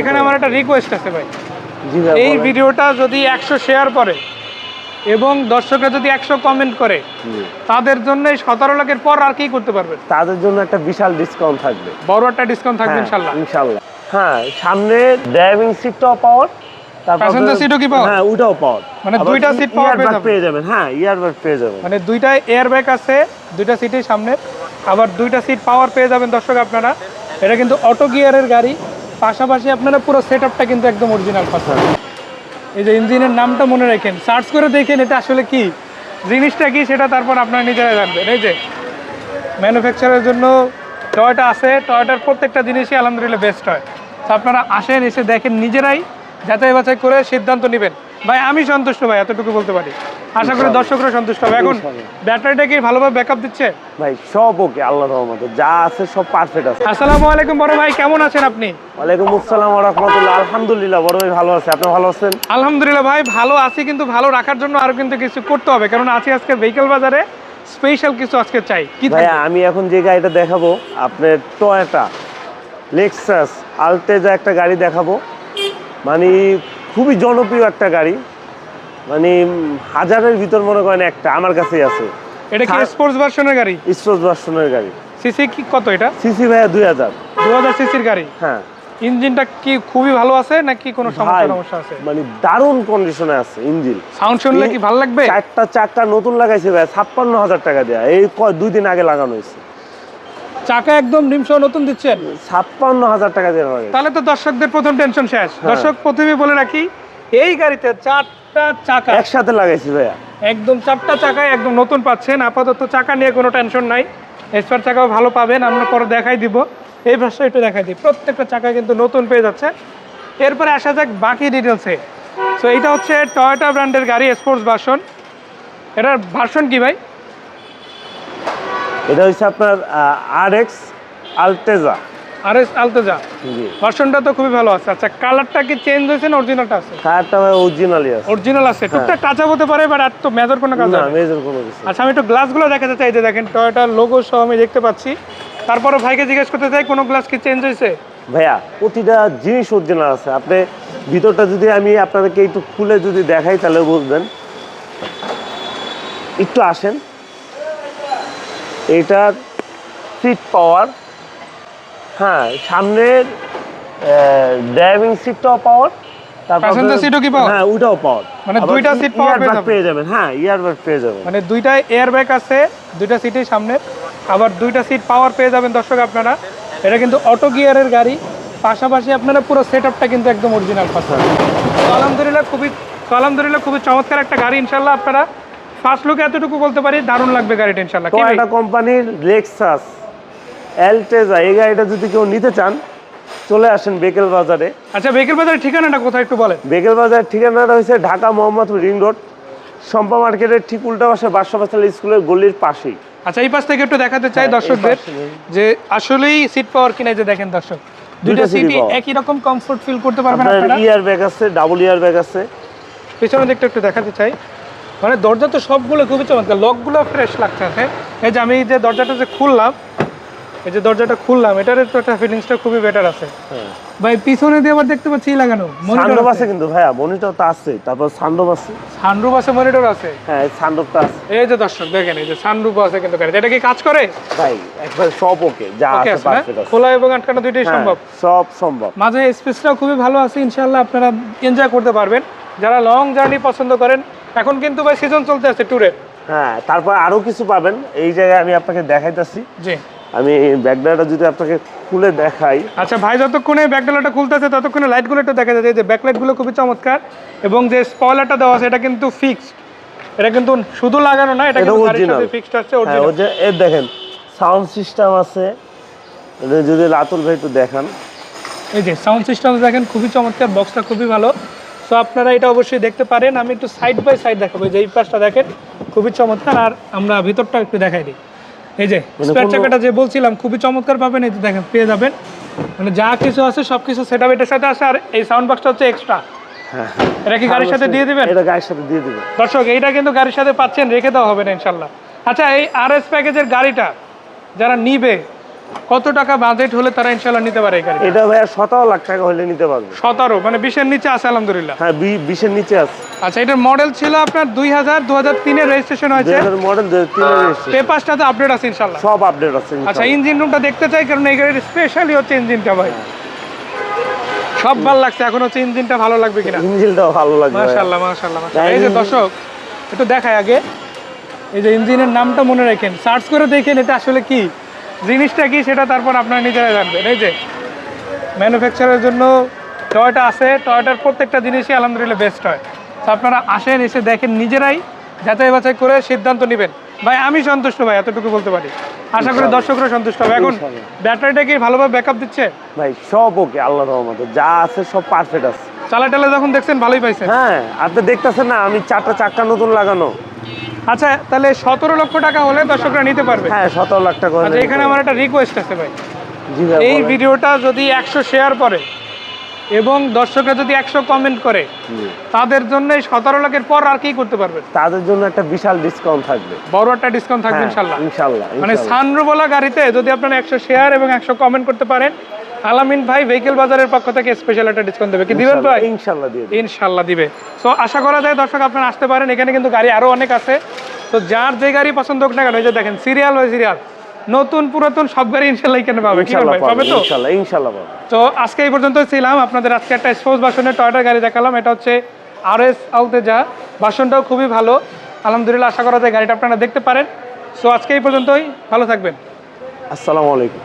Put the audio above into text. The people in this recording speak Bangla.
এখানে আমার একটা রিকোয়েস্ট আছে ভাই, এই ভিডিওটা যদি 100 শেয়ার করে এবং দর্শকরা যদি 100 কমেন্ট করে, তাদের জন্য 17 লাখের পর আর কি করতে পারবেন? তাদের জন্য একটা বিশাল ডিসকাউন্ট থাকবে, বড় একটা ডিসকাউন্ট থাকবে ইনশাআল্লাহ। ইনশাআল্লাহ। হ্যাঁ, সামনে ড্রাইভিং সিটটাও পাওয়ার, তারপর প্যাসেঞ্জার সিটও কি পাওয়ার? হ্যাঁ, ওটাও পাওয়ার, মানে দুইটা সিট পাওয়ার পেয়ে যাবেন। হ্যাঁ, ইয়ারব্যাগ পেয়ে যাবেন, মানে দুইটা এয়ারব্যাগ আছে, দুইটা সিটের সামনে, আবার দুইটা সিট পাওয়ার পেয়ে যাবেন দর্শক আপনারা। এটা কিন্তু অটো গিয়ারের গাড়ি, পাশাপাশি আপনারা পুরো সেটআপটা কিন্তু একদম অরিজিনাল পাচ্ছেন। এই যে ইঞ্জিনের নামটা মনে রাখেন, সার্চ করে দেখেন এটা আসলে কি জিনিসটা কি সেটা, তারপর আপনারা নিজেরা জানবেন। এই যে ম্যানুফ্যাকচারের জন্য টয়োটা আছে, টয়োটার প্রত্যেকটা জিনিসই আলহামদুলিল্লাহ বেস্ট হয়। তো আপনারা আসেন, এসে দেখেন, নিজেরাই যাচাই বাছাই করে সিদ্ধান্ত নেবেন। ভাই আমি সন্তুষ্ট ভাই, এতটুকু বলতে পারি। আশা করি দর্শকরা সন্তুষ্ট হবে। এখন ব্যাটারিটা কি ভালোভাবে ব্যাকআপ দিচ্ছে? ভাই সব ওকে, আল্লাহর রহমতে যা আছে সব পারফেক্ট আছে। আসসালামু আলাইকুম বড় ভাই, কেমন আছেন আপনি? ওয়ালাইকুম আসসালাম ওয়া রাহমাতুল্লাহ। আলহামদুলিল্লাহ বড় ভাই ভালো আছে, আপনি ভালো আছেন? আলহামদুলিল্লাহ ভাই ভালো আছি, কিন্তু ভালো রাখার জন্য আরো কিন্তু কিছু করতে হবে, কারণ আছি আজকে ভেহিকল বাজারে, স্পেশাল কিছু আজকে চাই। কি ভাই আমি এখন যে গাড়িটা দেখাবো আপনার টয়োটা লেক্সাস আলটেজা একটা গাড়ি দেখাবো, মানে খুবই জনপ্রিয় একটা গাড়ি, মানে হাজারের ভিতর মনে করেন একটা আমার কাছেই আছে। এটা কি স্পোর্টস ভার্সনের গাড়ি? স্পোর্টস ভার্সনের গাড়ি। সিসি কি কত এটা? সিসি ভাইয়া 2000 সিসির গাড়ি। হ্যাঁ। ইঞ্জিনটা কি খুবই ভালো আছে নাকি কোনো সমস্যা আছে? মানে দারুণ কন্ডিশনে আছে ইঞ্জিন। সাউন্ড শুনলে কি ভালো লাগবে? চারটা চাকা নতুন লাগাইছে ভাই, 56,000 টাকা দেয়া, এই 2 দিন আগে লাগানো হয়েছে। চাকা একদম নিমসহ নতুন দিচ্ছেন? 56,000 টাকা দেওয়া লাগে। তাহলে তো দর্শকদের প্রথম টেনশন শেষ। দর্শক প্রথমে বলে রাখি, এই গাড়িতে 4টা চাকা একসাথে লাগাইছি ভাইয়া, একদম 4টা চাকায় একদম নতুন পাচ্ছেন। আপাতত চাকা নিয়ে কোনো টেনশন নাই, স্পেয়ার চাকাও ভালো পাবেন, আমরা পরে দেখাই দিব। এই ভাষা একটু দেখাই দিই, প্রত্যেকটা চাকা কিন্তু নতুন পেয়ে যাচ্ছে। এরপরে আসা যাক বাকি ডিটেলসে। সো এইটা হচ্ছে টয়োটা ব্র্যান্ডের গাড়ি, স্পোর্টস ভার্সন। এটার ভার্সন কি ভাই? এটা হচ্ছে আপনার RX আলটেজা। RX আলটেজা জি, ভার্সনটা তো খুবই ভালো আছে। আচ্ছা, কালারটা কি চেঞ্জ হয়েছে না অরিজিনালটা আছে? কারটা ভাই অরিজিনালই আছে। অরিজিনাল আছে, টুকটাক টাচ আপ হতে পারে, বাট আর তো মেজর কোনো কাজ না, না। মেজর কোনো কিছু। আচ্ছা, আমি একটু গ্লাসগুলো দেখাতে চাই। যে দেখেন টয়োটার লোগো সহ আমি দেখতে পাচ্ছি। তারপরে ভাইকে জিজ্ঞেস করতে চাই, কোনো গ্লাস কি চেঞ্জ হয়েছে? ভাইয়া প্রতিটা জিনিস অরিজিনাল আছে। আপনি ভিতরটা যদি আমি আপনাদেরকে একটু খুলে যদি দেখাই তাহলে বুঝবেন। একটু আসেন, এটার সিট পাওয়ার, হ্যাঁ সামনের ড্রাইভিং সিটটাও পাওয়ার, প্যাসেঞ্জার সিটও কি পাওয়ার? হ্যাঁ ওটাও পাওয়ার, মানে দুইটা সিট পাওয়ার পেয়ে যাবেন। হ্যাঁ, ইয়ারব্যাগ পেয়ে যাবেন, মানে দুইটা এয়ারব্যাগ আছে, দুইটা সিটের সামনে, আবার দুইটা সিট পাওয়ার পেয়ে যাবেন দর্শক আপনারা। এটা কিন্তু অটো গিয়ারের গাড়ি, পাশাপাশি আপনারা পুরো সেটআপটা কিন্তু একদম অরিজিনাল পাচ্ছেন। আলহামদুলিল্লাহ খুবই চমৎকার একটা গাড়ি ইনশাআল্লাহ। আপনারা ফার্স্ট লুকে এতটুকু বলতে পারি, দারুণ লাগবে গাড়িটা ইনশাআল্লাহ। টয়োটা কোম্পানির লেক্সাস আলটেজা এই গাড়িটা যদি কেউ নিতে চান চলে আসেন বেকেল বাজারে। আচ্ছা, বেকেল বাজারের ঠিকানাটা কোথায় একটু বলেন? বেকেল বাজারের ঠিকানাটা হচ্ছে ঢাকা মোহাম্মদপুর রিং রোড, শম্পা মার্কেটের ঠিক উল্টা পাশে বাদশাহ স্কুলের গলির পাশেই। আচ্ছা, এই পাশ থেকে একটু দেখাতে চাই দর্শকদের যে আসলেই সিট পাওয়ার কিনা। যে দেখেন দর্শক, দুইটা সিটই একই রকম কমফোর্ট ফিল করতে পারবেন আপনারা। ইয়ারব্যাগ আছে, ডাবল ইয়ারব্যাগ আছে। পেছনের দিকটা একটু দেখাতে চাই, মানে দরজা তো সবগুলো খুবই চমৎকার, লকগুলো ফ্রেশ লাগছে। এই যে আমি যে দরজাটা যে খুললাম, এই যে দরজাটা খুললাম, এটার তো একটা ফিলিংসটা খুবই বেটার আছে। ভাই পিছনে দিয়ে আবার দেখতে পাচ্ছি লাগানো সানরুফ আছে কিন্তু ভাইয়া, মনিটর তো আছে, তারপর সানরুফ আছে। সানরুফ আছে, মনিটর আছে। হ্যাঁ, সানরুফটা আছে। এই যে দর্শক দেখেন, এই যে সানরুফ আছে কিন্তু গাড়িতে। এটা কি কাজ করে ভাই? একবার সব ওকে, যা আছে পারফেক্ট আছে। খোলা এবং আটকানো দুটোই সম্ভব? সব সম্ভব। মাঝে স্পেসটাও খুবই ভালো আছে ইনশাআল্লাহ, আপনারা এনজয় করতে পারবেন যারা লং জার্নি পছন্দ করেন। এখন কিন্তু ভাই সিজন চলতে আছে ট্যুরের। হ্যাঁ, তারপর আরো কিছু পাবেন এই জায়গায় আমি আপনাকে দেখাইতাছি। জি, আমি ব্যাকডালাটা যদি আপনাকে খুলে দেখাই। আচ্ছা ভাই, যতক্ষণে ব্যাকডালাটা খুলতেছে ততক্ষণে লাইটগুলো একটু দেখা যাচ্ছে। যে ব্যাকলাইটগুলো খুবই চমৎকার, এবং যে স্পয়লারটা দেওয়া আছে এটা কিন্তু ফিক্সড, এটা কিন্তু শুধু লাগানো না, এটা কিন্তু গাড়ির সাথে ফিক্সড আছে হ্যাঁ, ওই যে এই দেখেন সাউন্ড সিস্টেম আছে। যদি রাতুল ভাই একটু দেখান, এই যে সাউন্ড সিস্টেম দেখেন খুবই চমৎকার, বক্সটা খুবই ভালো। সো আপনারা এটা অবশ্যই দেখতে পারেন। আমি একটু সাইড বাই সাইড দেখাবো, যে এই পাশটা দেখেন খুবই চমৎকার, আর আমরা ভিতরটা একটু দেখাই দিই। এই যে স্পেয়ার চাকাটা যে বলছিলাম খুবই চমৎকার পাবেন, এই যে দেখেন পেয়ে যাবেন, মানে যা কিছু আছে সব কিছু সেটআপ এটার সাথে আছে। আর এই সাউন্ড বক্সটা হচ্ছে এক্সট্রা। হ্যাঁ, এটা কি গাড়ির সাথে দিয়ে দিবেন? এটা গাড়ির সাথে দিয়ে দিবেন দর্শক, এইটা কিন্তু গাড়ির সাথে পাচ্ছেন, রেখে দেওয়া হবে না ইনশাল্লাহ। আচ্ছা, এই RS প্যাকেজের গাড়িটা যারা নিবে কত টাকা বাজেট হলে তারা ইনশাল্লাহ নিতে পারে এই গাড়ি? এটা ভাইয়া 17 লাখ টাকা হলে নিতে পারবে। 17 মানে 20-এর নিচে আছে আলহামদুলিল্লাহ। হ্যাঁ 20-এর নিচে আছে। আচ্ছা, এটার মডেল ছিল আপনার 2003 এর রেজিস্ট্রেশন হয়েছে, 2000 মডেল 2003 এর রেজিস্ট্রেশন। পেপারসটা তো আপডেট আছে ইনশাল্লাহ। সব আপডেট আছে আচ্ছা, ইনশাআল্লাহ। ইঞ্জিন রুমটা দেখতে চাই, কারণ এই গাড়ির স্পেশালি হচ্ছে ইঞ্জিনটা ভাই। সব ভালো লাগছে, এখন হচ্ছে ইঞ্জিনটা ভালো লাগবে কিনা। ইঞ্জিনটাও ভালো লাগবে ভাইয়া। মাশাআল্লাহ মাশাআল্লাহ মাশাআল্লাহ। এই যে দর্শক একটু দেখাই আগে, এই যে ইঞ্জিনের নামটা মনে রাখেন, সার্চ করে দেখেন এটা আসলে কি জিনিসটা কি সেটা, তারপর আপনারা নিজেরাই জানবেন। এই যে ম্যানুফ্যাকচারের জন্য টয়োটা আছে, টয়োটার প্রত্যেকটা জিনিসই আলহামদুলিল্লাহ বেস্ট হয়। তো আপনারা আসেন, এসে দেখেন, নিজেরাই যাচাই বাছাই করে সিদ্ধান্ত নেবেন। ভাই আমি সন্তুষ্ট ভাই, এতটুকু বলতে পারি। আশা করি দর্শকরা সন্তুষ্ট হবে। এখন ব্যাটারিটা কি ভালোভাবে ব্যাকআপ দিচ্ছে? ভাই সব ওকে, আল্লাহর রহমতে যা আছে সব পারফেক্ট আছে। চালা যখন দেখছেন ভালোই পাইছেন? হ্যাঁ, আপনি দেখতেছেন না আমি 4টা চাক্কা নতুন লাগানো। আচ্ছা, তাহলে 17 লক্ষ টাকা হলে দর্শকরা নিতে পারবে? হ্যাঁ 17 লাখ টাকা হলে আচ্ছা, এখানে আমার একটা রিকোয়েস্ট আছে ভাই। জি ভাই এই বলেন। ভিডিওটা যদি 100 শেয়ার করে এবং দর্শকরা যদি 100 কমেন্ট করে, তাদের জন্য 17 লাখের পর আর কি করতে পারবেন? তাদের জন্য একটা বিশাল ডিসকাউন্ট থাকবে। বড় একটা ডিসকাউন্ট থাকবে হ্যাঁ, ইনশাআল্লাহ। ইনশাআল্লাহ মানে সানরুফওয়ালা গাড়িতে যদি আপনারা 100 শেয়ার এবং 100 কমেন্ট করতে পারেন, আলামিন ভাই ভেহিকেল বাজারের পক্ষ থেকে স্পেশাল একটা ডিসকাউন্ট দেবে। কি দিবেন ভাই? ইনশাআল্লাহ দিয়ে দেব। ইনশাআল্লাহ দিবে। সো আশা করা যায় দর্শক আপনারা আসতে পারেন, এখানে কিন্তু গাড়ি আরো অনেক আছে। তো যার যে গাড়ি পছন্দ হোক না কেন, এই যে দেখেন সিরিয়াল বাই সিরিয়াল, নতুন পুরাতন সব গাড়ি ইনশাআল্লাহ এখানে পাবে। কি ইনশাআল্লাহ ভাই পাবে তো? ইনশাআল্লাহ ইনশাআল্লাহ পাবে। তো আজকে এই পর্যন্তই ছিলাম, আপনাদের আজকে একটা স্পোর্টস ভার্সনের টয়োটা গাড়ি দেখালাম। এটা হচ্ছে RS আলতেজা, ভার্সনটাও খুবই ভালো আলহামদুলিল্লাহ। আশা করা যায় গাড়িটা আপনারা দেখতে পারেন। সো আজকে এই পর্যন্তই, ভালো থাকবেন। আসসালামু আলাইকুম।